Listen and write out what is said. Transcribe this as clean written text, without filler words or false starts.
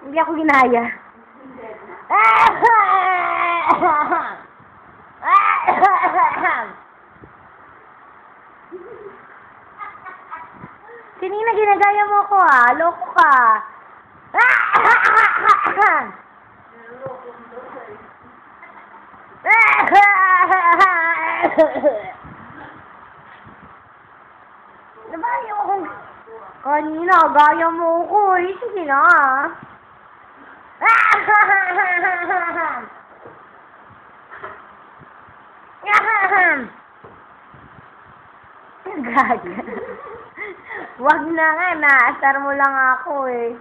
Hindi ako ginaya. Kanina ginagaya mo ako ah. Loko ka. Nabaya ako. Kanina, gaya mo ako eh. Sige na. Gaga. Wag na nga, naasar mo lang ako eh.